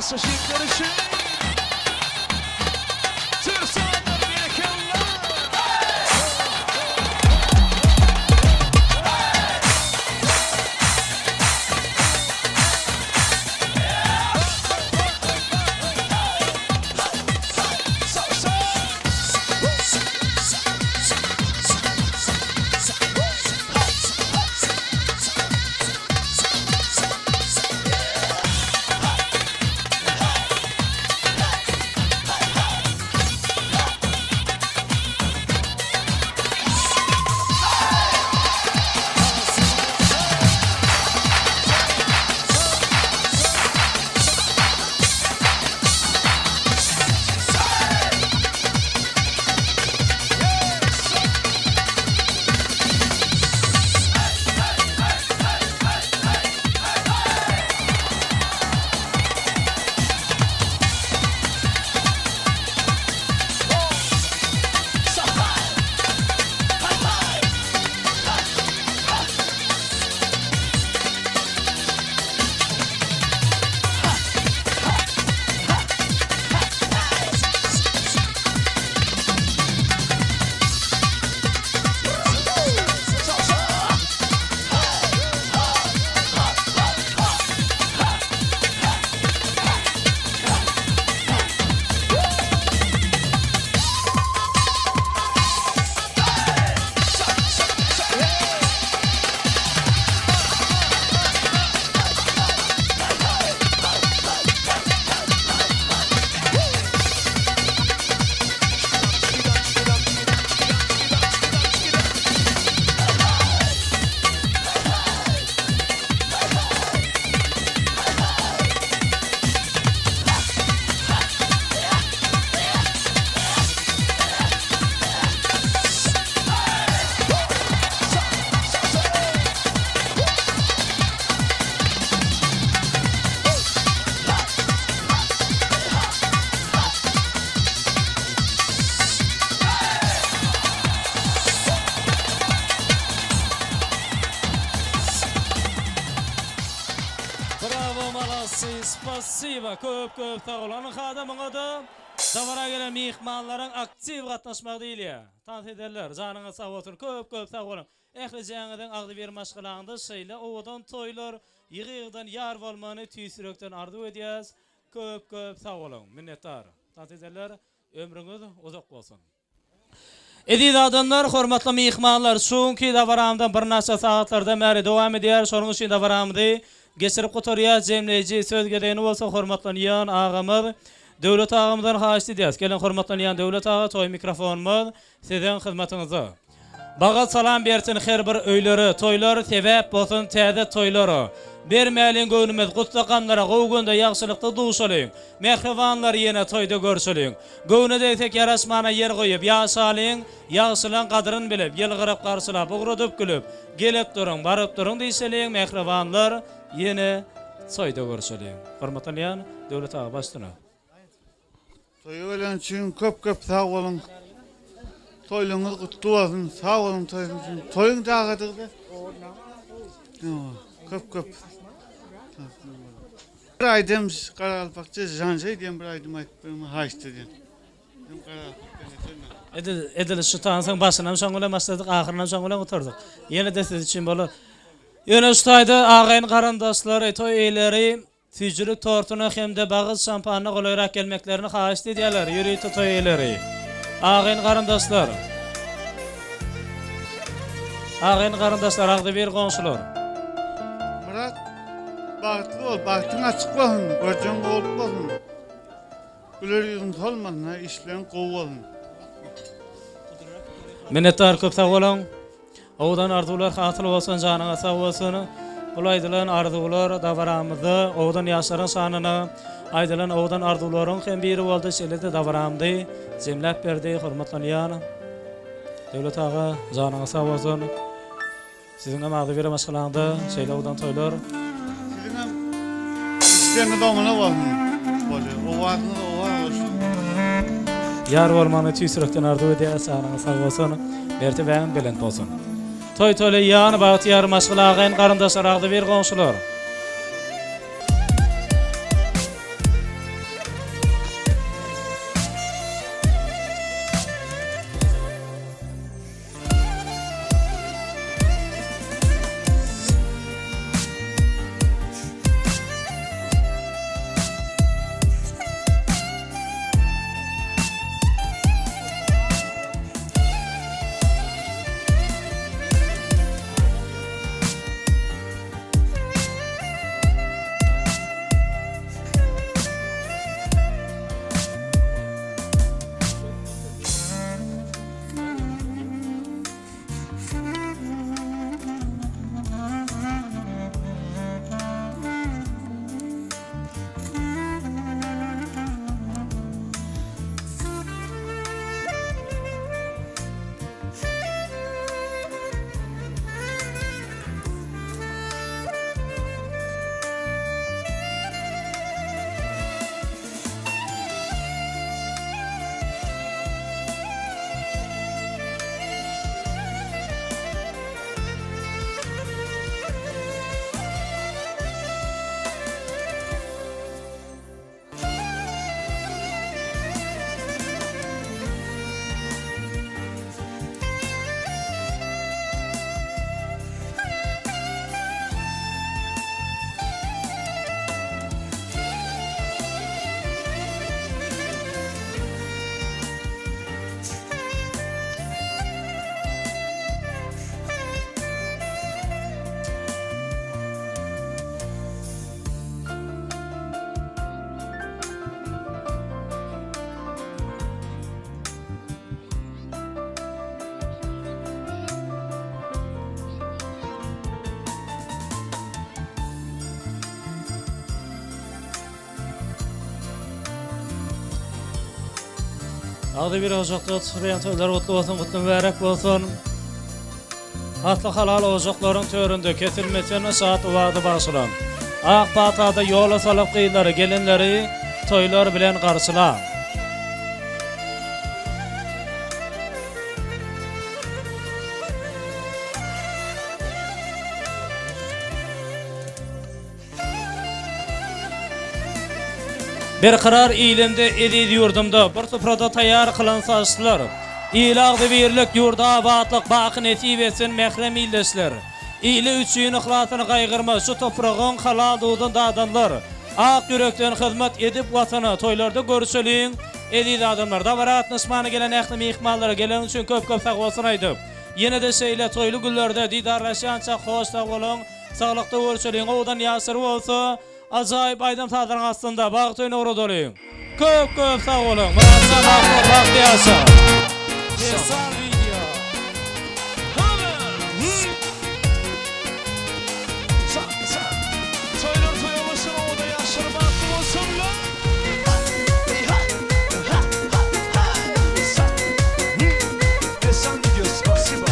Kısa şiitler için. Tırsanlar berekeller. Bravo, malası, spasiba. Köp sağ olun. Xadamına da davara gelen mihmanların aktiv gatnaşmak diýilýär. Tant ederler. Janyňyz sag bolsun. Köp sag olun. Ähli jaňydan agdy bir maşgalaňda şeýle owadan toýlar, ýygydan ýar bolmany tüýsürekden arzu edýäs. Köp sag olun. Minnetdar. Tant ederler. Ömrüňiz uzak bolsun. Ediz adamlar, hormatly mihmanlar, şunki davaramdan bir naça saatlarda märi dowam edýär. Şonuň üçin davaramdy geçirip gotorýar jemleýiji söz geleni bolsa hormatlanýan ağamyz Döwlet ağamyzdan haýyş edýäs. Gelen hormatlanýan döwlet ağa toy mikrofonumyz sizin hyzmatyňyzda. Baga salam bersin her bir öýleri, toylar sebäp bolsun täze toylary. Bermäliň göwnümiz gutsakanlara gowgunda ýagşylykda duşalyň. Mehribanlar ýene toyda görşeliň. Göwnüde tek ýaraşmana ýer goýup ýaşalyň, ýagşylan gadryn bilip, ýylgyryp garşylap, ugradyp gülüp, gelip duruň, baryp duruň diýseliň. Mehribanlar ýene toyda görşeliň. Hormatlanýan döwlet ağa başlyna. Toy ölen için köp sağ olun. Toyluňyz gutly bolsun. Sağ olun toyluň için. Toyuň dagadydy. Köp. Bir aýdym Garalpakça Janjay diýen bir aýdym aýtdym, haýçdy diýen. Edil şu tansın başından şoňla başladyk, ahyryndan şoňla oturdyk. Ýene de siz için bolar. Ýene şu taýda agaýyn garandaşlar, toy eýleri tüjürlük tortuny hemde bagyz şampanyny golayrak gelmeklerini haýyş edýärler. Ýürüýti toy eýleri. Agaýyn garandaşlar. Agaýyn garandaşlar, agdy bir goňşular. Murat, bagtly bol, bagtyň açyk bolsun, görjüň bolup bolsun. Güler ýüzüň solmasyna, işleň gowy bolsun. Minnetdar köp sag bolan. Owdan arzular hasyl bolsun, janyňa sag bolsun. Bulaydylan arzular dawaramyzda, owdan ýaşlaryň sanyny, aýdylan owdan arzularyň hem biri boldy, şeýle dawaramdy. Jemläp berdi, hormatlanýan. Döwlet ağa, janyňa sag bolsun. Sizin hem agdy bir maşgalaňda, şeýle owdan toýlar. Sizin hem işleň domuna bolsun. Owasyny olsun. Ýar bolmany tüýsürekden arzu edýär, janyňa sag bolsun. Berti bäň bilen bolsun. Toy toýlaýan bagtyar maşgalagyň garandaşlar agdy bir goňşular. Ağda bir ocakta oturan toylar kutlu olsun, kutlu mübarek olsun. Hatlı halal ocakların töründe kesilmesine saat vaadi başlan. Ak batada yola salıp kıyıları gelinleri toylar bilen karşıla. Bir karar ilimde edid yurdumda bir sofrada tayar kılan saçlar. İlagdı birlik yurda abatlık bakı nesip etsin mehrem illeşler. İli üçün ıhlatını kaygırma şu toprağın halal doğdun dadanlar. Ak yürekten hizmet edip vatanı toylarda görüşülüyün. Edid adamlar da var atnışmanı gelen ehli mihmalları gelen üçün köp sağ olsun aydıp. Yine de şeyle toylu güllerde didarlaşança hoş sağ olun. Sağlıkta görüşülüyün odan yasır olsa. Acayip aydın tadırın aslında bağıtöyün uğru doluyun. Köp sağ olun. Muratsan Akbar vakti yaşa. Desan video. Toylar toyamasın o da yaşır baktım olsun lan. Desan video spasiba.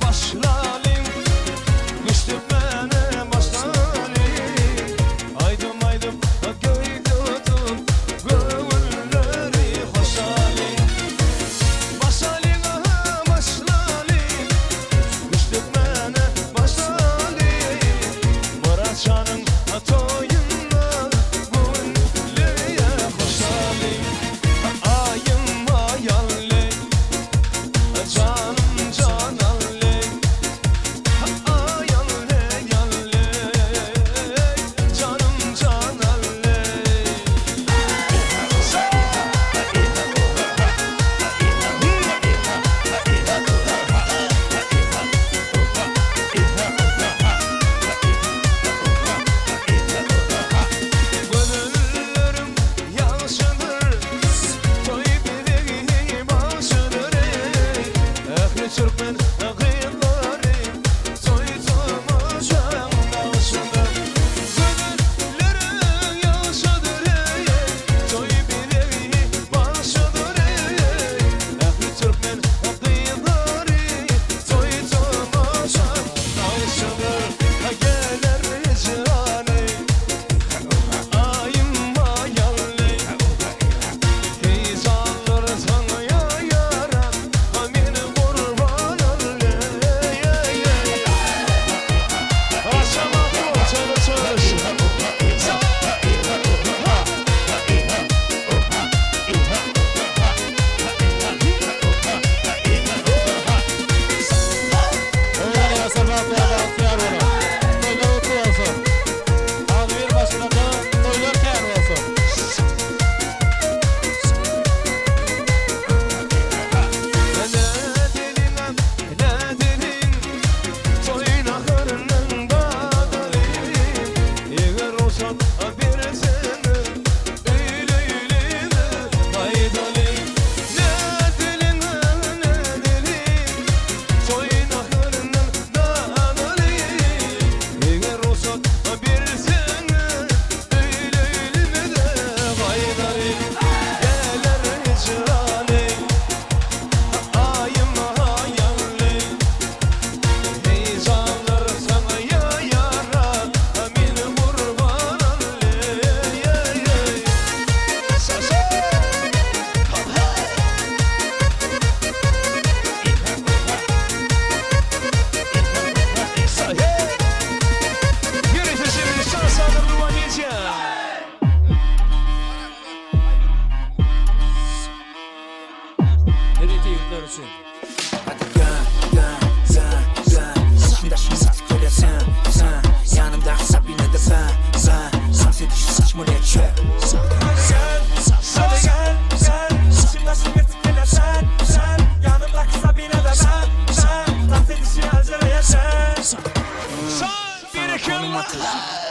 Başlalim, güçlü bana başlalim. Aydım göy tutun, gönülleri hoşalim. Başlalim, güçlü bana başlalim. Murat canım toyunla gönlüye hoşalim. Ayım hayalli, canım Türkmen kıyıları soyutuma şanlaşılır. Gönüllerin yaşadır soy bileği başıdır. Ehli Türkmen kıyıları soyutuma şanlaşılır. Gelir hicrani ayım hayalli. Heyecanlar sana yarar amin kurban.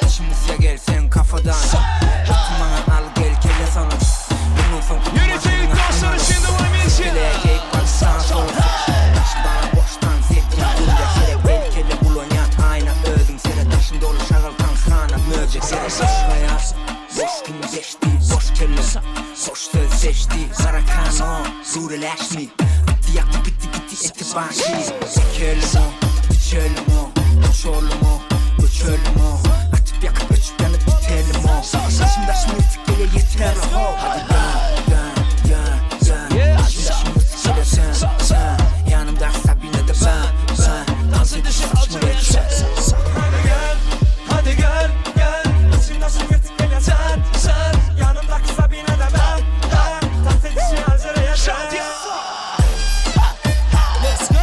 Başımıza gelsen kafadan Tutmana al gel kelle sana Bunun son Yürüteyim dostları şimdi var mıyız ya? Geleceğe bak sana sorsun Taş bana boştan zevkini bulacak Sere belkele bulon yat ayna öldüm Sere taş Hoş söz seçti Karakano Zure Lakshmi Bitti yaktı bitti gitti etti banki Zekerli mu, içerli mu, uçorlu mu, uçörlü mu Atıp yakıp öçüp yanıp biterli mu Taşım taşım yırtık gele yeter ho Hadi dön, dön, dön, dön Taşım taşım yırtık gele sen Yanımda Sabine de ben Dans edişim saçma ve sen Hadi gel, hadi gel, gel Taşım taşım yırtık gele sen Yanımdaki Sabine de ben Dans edişim Alzere'ye sen Let's go!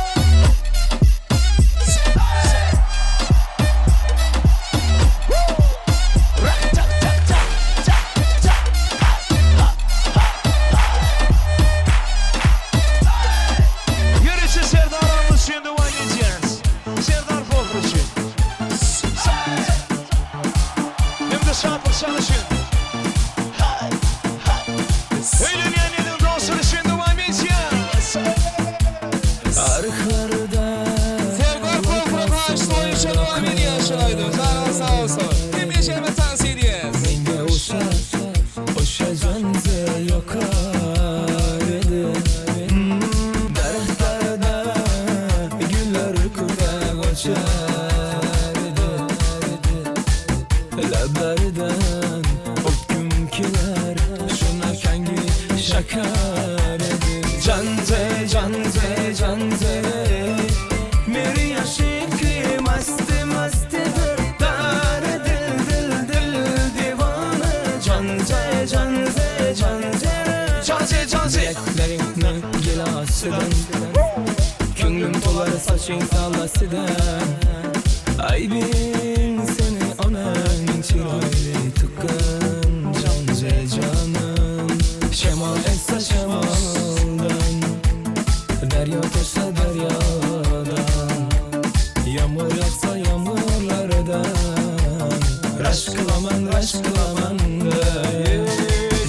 Yürüyüşü Serdar Armış için devam edeceğiz. Serdar Folkru için. Hem de Şapır Şan için. Eğlenenlerin dansı için devam edeceğiz. Arıklarda Serdar Folkru karşılayın için devam ediyor şuraydı. Canım sağ olsun. Hem yaşayma tavsiye edeceğiz. Menge Oşa canze yokardı Darahtarda güller kuda koçardı Lablardan o gümkiler Şuna kangi şakardı Canze canze canze Meri yaşıkı mastı mastı Dar dil dil dil divane Canze canze canze Canze canze Bileklerin gilasıdan Könlüm dolar saçın salasıdan Ay bin seni anan çiraylı tıkkan Canze canım Şemal etse şemaldan Derya geçse deryadan Yağmur yağsa yağmurlardan Raş kılaman raş kılaman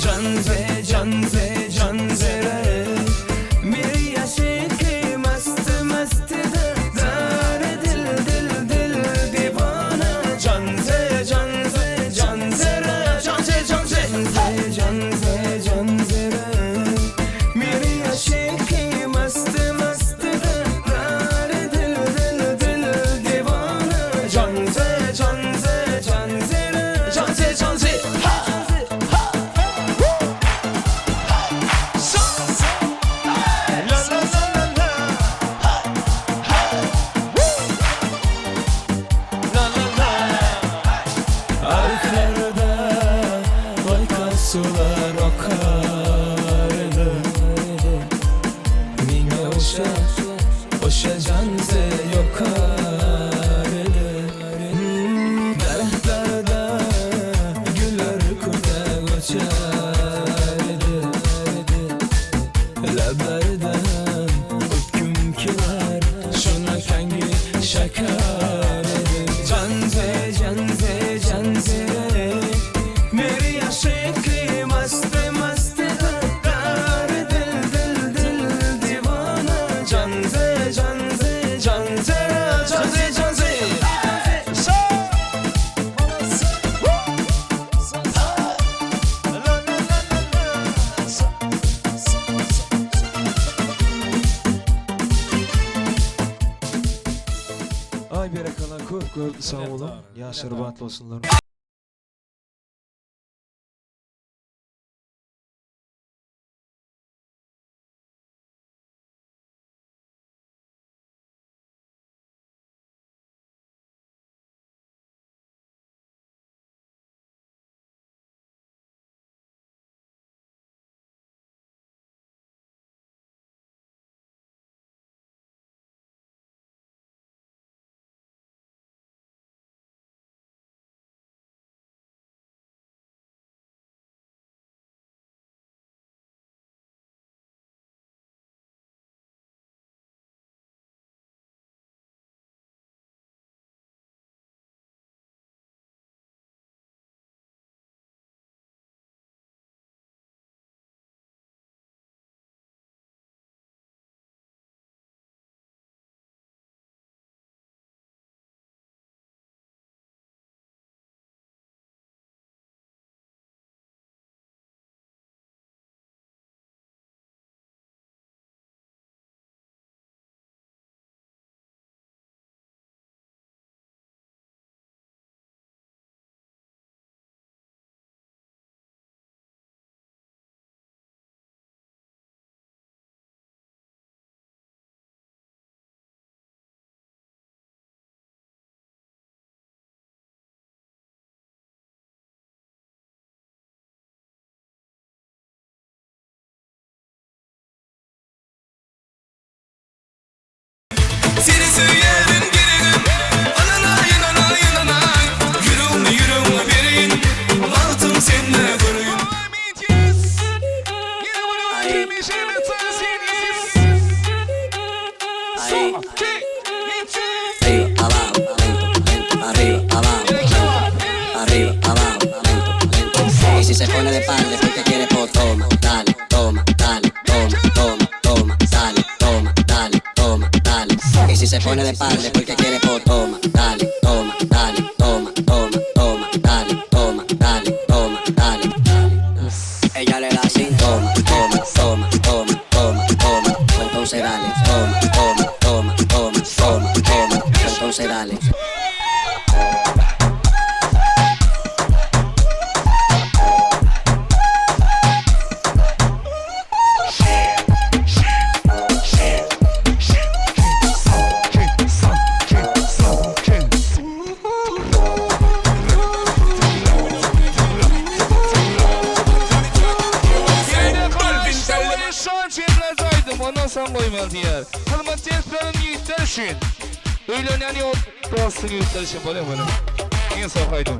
Canze canze canzere Bir yaşıkı mastı mastı Dar dil dil dil divana Canze canze canzere Canze canze canze canzere Bir yaşıkı mastı mastı Dar dil dil dil divana Canze canze canzere Canze canze ha Arıklarda bayka sular akardı Mine oşa canze yokardı Darahtarda güller kuda koçardı Lablardan öpkümkiler Şuna kangi şakardı Canze canze canze Meri yaşıkı mastı mastı Dar dil dil dil divana Canze canze canze canze canze Ay berakalar köp sağ olun. Yaşarbatlı olsunlar. yerim gelinim Ananay ananay ananay Yüreğimi vereyim Baktım seninle göreyim Y si se pone de espalda porque quiere pues toma, dale, toma, dale, toma, toma, toma, dale, toma, dale, toma, dale. Y si se pone de espalda porque quiere pues toma, dale, toma, dale, toma, toma, toma, dale, toma, dale, toma, dale. Ella le da así, toma, toma, toma, toma, toma, toma. Entonces dale, toma, toma, toma, toma, toma, toma. Entonces dale. Ondan sonra koymalı diyor. Hırmat cesperin yüzler için. Öyle yani o dostun yüzler için böyle böyle. En son koydum.